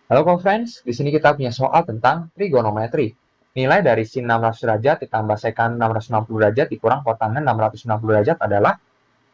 Halo co-friends, di sini kita punya soal tentang trigonometri. Nilai dari sin 600 derajat ditambah sekan 660 derajat dikurang kotangen 660 derajat adalah,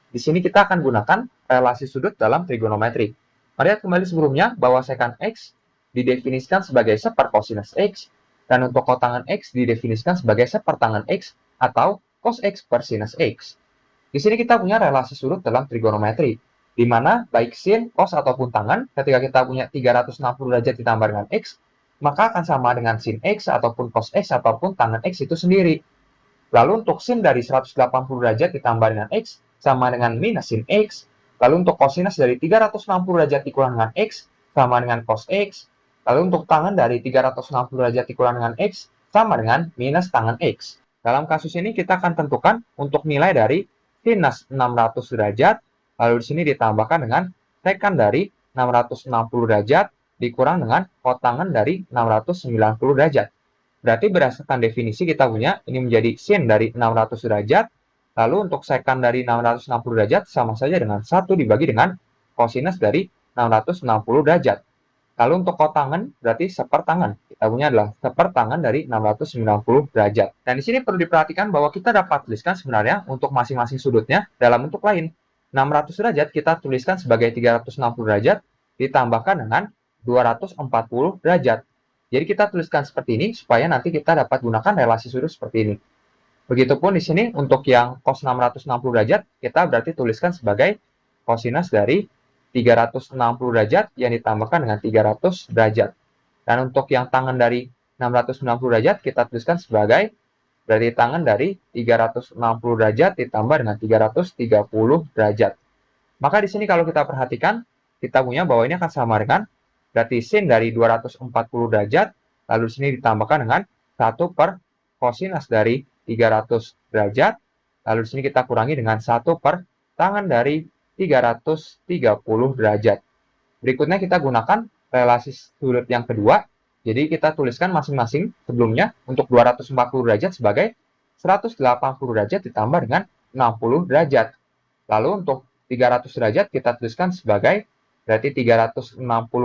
di sini kita akan gunakan relasi sudut dalam trigonometri. Mari lihat kembali sebelumnya bahwa sekan X didefinisikan sebagai seperkosinus X, dan untuk kotangen X didefinisikan sebagai sepertangen X atau cos X per sinus X. Di sini kita punya relasi sudut dalam trigonometri, di mana baik sin, cos, ataupun tangen, ketika kita punya 360 derajat ditambah dengan X, maka akan sama dengan sin X, ataupun cos X, ataupun tangen X itu sendiri. Lalu untuk sin dari 180 derajat ditambah dengan X, sama dengan minus sin X. Lalu untuk cosinus dari 360 derajat dikurang dengan X, sama dengan cos X. Lalu untuk tangen dari 360 derajat dikurang dengan X, sama dengan minus tangen X. Dalam kasus ini kita akan tentukan untuk nilai dari sinus 600 derajat, lalu di sini ditambahkan dengan sekan dari 660 derajat dikurang dengan kotangen dari 690 derajat. Berarti berdasarkan definisi kita punya ini menjadi sin dari 600 derajat, lalu untuk sekan dari 660 derajat sama saja dengan 1 dibagi dengan kosinus dari 660 derajat. Lalu untuk kotangen berarti sepertangen. Kita punya adalah sepertangen dari 690 derajat. Dan di sini perlu diperhatikan bahwa kita dapat tuliskan sebenarnya untuk masing-masing sudutnya dalam bentuk lain. 600 derajat kita tuliskan sebagai 360 derajat ditambahkan dengan 240 derajat. Jadi kita tuliskan seperti ini supaya nanti kita dapat gunakan relasi sudut seperti ini. Begitupun di sini untuk yang cos 660 derajat, kita berarti tuliskan sebagai cosinus dari 360 derajat yang ditambahkan dengan 300 derajat. Dan untuk yang tangen dari 690 derajat, kita tuliskan sebagai berarti tangen dari 360 derajat ditambah dengan 330 derajat. Maka di sini kalau kita perhatikan, kita punya bahwa ini akan sama dengan berarti sin dari 240 derajat, lalu di sini ditambahkan dengan 1 per cosinus dari 300 derajat, lalu di sini kita kurangi dengan 1 per tangen dari 330 derajat. Berikutnya kita gunakan relasi sudut yang kedua, jadi kita tuliskan masing-masing sebelumnya untuk 240 derajat sebagai 180 derajat ditambah dengan 60 derajat. Lalu untuk 300 derajat kita tuliskan sebagai berarti 360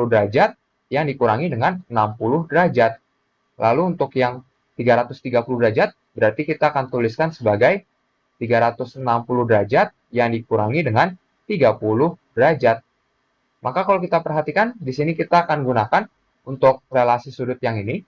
derajat yang dikurangi dengan 60 derajat. Lalu untuk yang 330 derajat berarti kita akan tuliskan sebagai 360 derajat yang dikurangi dengan 30 derajat. Maka kalau kita perhatikan di sini kita akan gunakan untuk relasi sudut yang ini.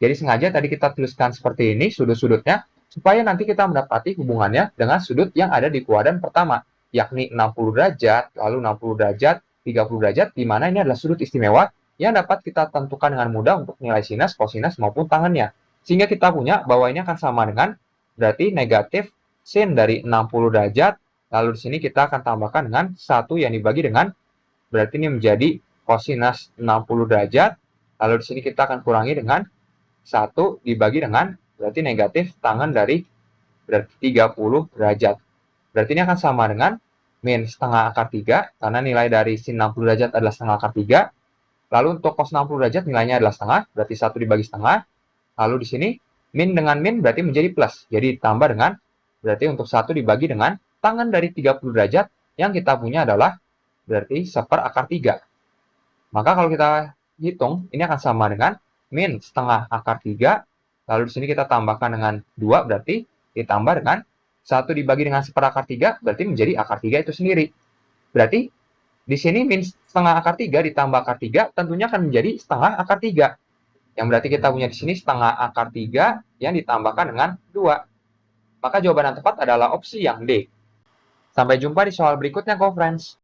Jadi sengaja tadi kita tuliskan seperti ini sudut-sudutnya supaya nanti kita mendapati hubungannya dengan sudut yang ada di kuadran pertama, yakni 60 derajat, lalu 60 derajat, 30 derajat, di mana ini adalah sudut istimewa yang dapat kita tentukan dengan mudah untuk nilai sinus, kosinus, maupun tangennya. Sehingga kita punya bahwa ini akan sama dengan berarti negatif sin dari 60 derajat, lalu di sini kita akan tambahkan dengan 1 yang dibagi dengan, berarti ini menjadi kosinus 60 derajat, lalu di sini kita akan kurangi dengan 1 dibagi dengan berarti negatif tangen dari berarti 30 derajat. Berarti ini akan sama dengan min setengah akar 3, karena nilai dari sin 60 derajat adalah setengah akar 3. Lalu untuk cos 60 derajat nilainya adalah setengah, berarti 1 dibagi setengah. Lalu di sini min dengan min berarti menjadi plus. Jadi ditambah dengan, berarti untuk 1 dibagi dengan tangen dari 30 derajat yang kita punya adalah berarti 1 per akar 3. Maka kalau kita hitung, ini akan sama dengan min setengah akar 3, lalu di sini kita tambahkan dengan 2, berarti ditambah dengan 1 dibagi dengan 1 per akar 3, berarti menjadi akar 3 itu sendiri. Berarti di sini min setengah akar 3 ditambah akar 3 tentunya akan menjadi setengah akar 3. Yang berarti kita punya di sini setengah akar 3 yang ditambahkan dengan 2. Maka jawaban yang tepat adalah opsi yang D. Sampai jumpa di soal berikutnya, co-friends.